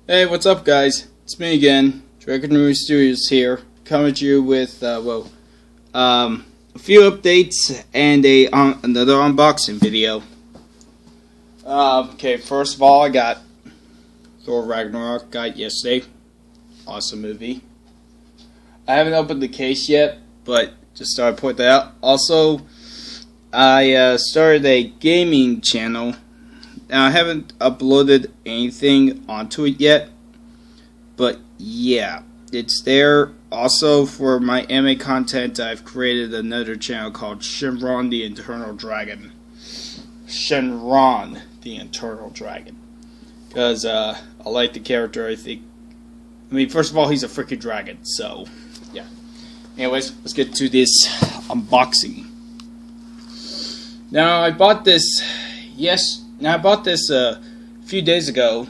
Hey, what's up, guys? It's me again, Dragon Room Studios here, coming to you with a few updates and another unboxing video. Okay, first of all, I got Thor Ragnarok. Got yesterday. Awesome movie. I haven't opened the case yet, but just thought I'd point that out. Also, I started a gaming channel. Now, I haven't uploaded anything onto it yet, but yeah, it's there. Also, for my anime content, I've created another channel called Shenron the Eternal Dragon. Shenron the Eternal Dragon. Because I like the character, I mean, first of all, he's a freaking dragon, so yeah. Anyways, let's get to this unboxing. Now, I bought this a few days ago.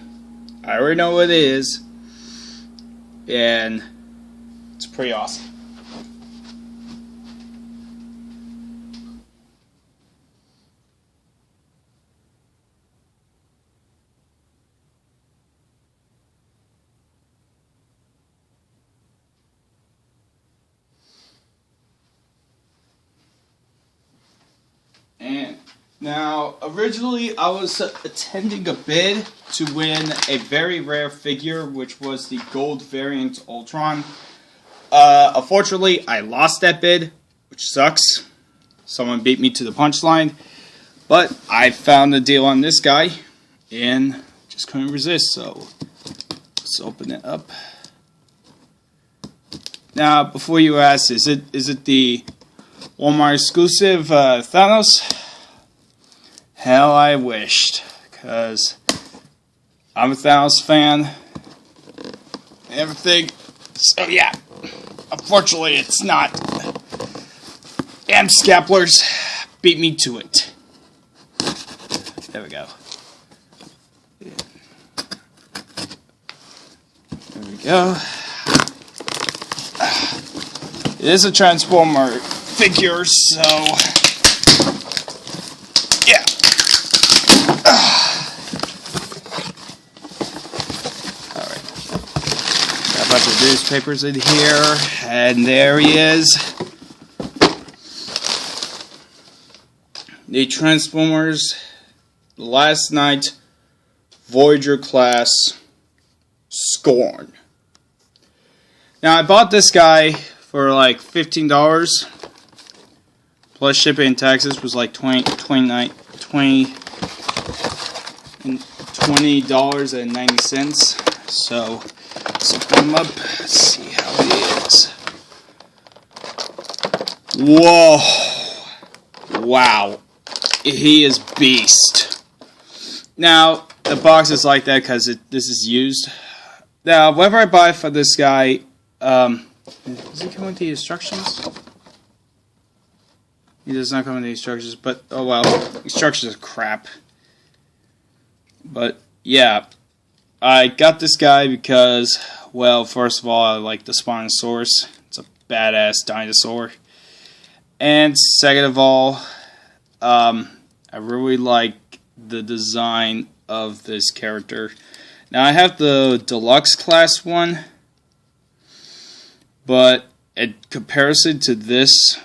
I already know what it is, and it's pretty awesome. And now, originally, I was attending a bid to win a very rare figure, which was the gold variant Ultron. Unfortunately, I lost that bid, which sucks. Someone beat me to the punchline. But I found a deal on this guy, and just couldn't resist, so let's open it up. Now, before you ask, is it the Walmart exclusive Thanos? Hell, I wished, because I'm a Thanos fan and everything. So yeah, unfortunately it's not. Damn Scapplers beat me to it. There we go. There we go. It is a Transformer figure, so yeah. Alright. Got a bunch of newspapers in here, and there he is. The Transformers Last Night Voyager class Scorn. Now, I bought this guy for like $15 plus shipping and taxes was like $20.90. So let's open him up, see how he is. Whoa! Wow, he is beast. Now the box is like that because this is used. Now, whatever I buy for this guy, does it come with the instructions? He does not come with the instructions, but oh well, instructions are crap. But yeah, I got this guy because, well, first of all, I like the Spinosaurus. It's a badass dinosaur. And second of all, I really like the design of this character. Now, I have the deluxe class one, but in comparison to this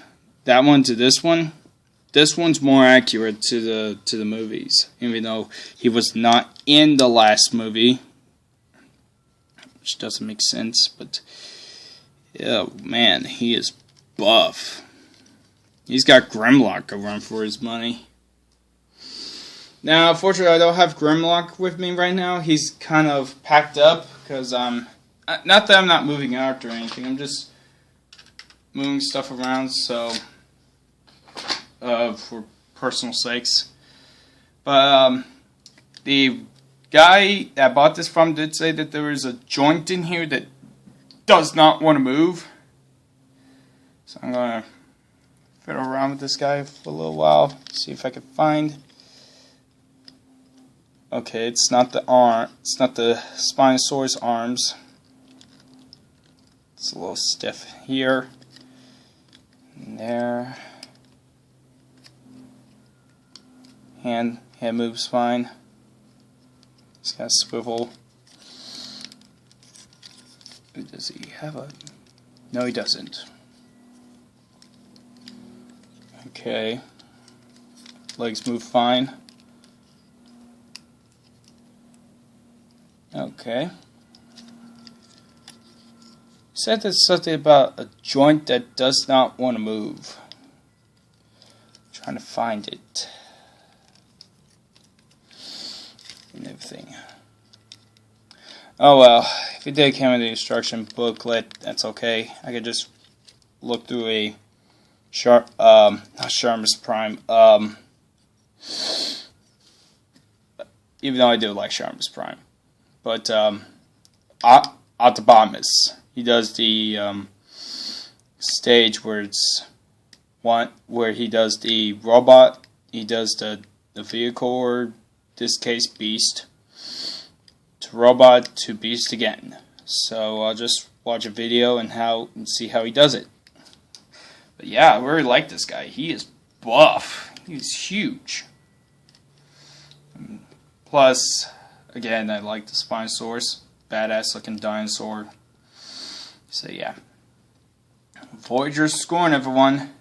one's more accurate to the movies, even though he was not in the last movie, which doesn't make sense. But yeah, man, he is buff. He's got Grimlock to run for his money. Now, unfortunately, I don't have Grimlock with me right now. He's kind of packed up because not that I'm not moving out or anything. I'm just moving stuff around, so for personal sakes. But the guy that I bought this from did say that there is a joint in here that does not want to move. So I'm gonna fiddle around with this guy for a little while, see if I can find. Okay, it's not the arm. It's not the Spinosaurus arms. It's a little stiff here and there. Hand moves fine. It's got a swivel. Does he have a... No, he doesn't. Okay. Legs move fine. Okay. Said there's something about a joint that does not want to move. Trying to find it. And everything. Oh well, if it did come in the instruction booklet, that's okay. I could just look through a not Sharmus Prime. Even though I do like Sharmus Prime. But Autobomus. He does the stage where it's where he does the robot, he does the vehicle, or in this case Beast, to robot to Beast again. So I'll just watch a video and see how he does it. But yeah, I really like this guy. He is buff. He's huge. Plus, again, I like the Spinosaurus. Badass looking dinosaur. So yeah. Voyager Scorn, everyone.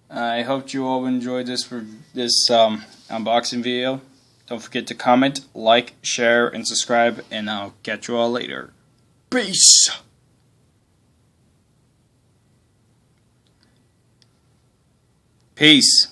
I hope you all enjoyed this unboxing video. Don't forget to comment, like, share, and subscribe, and I'll catch you all later. Peace! Peace.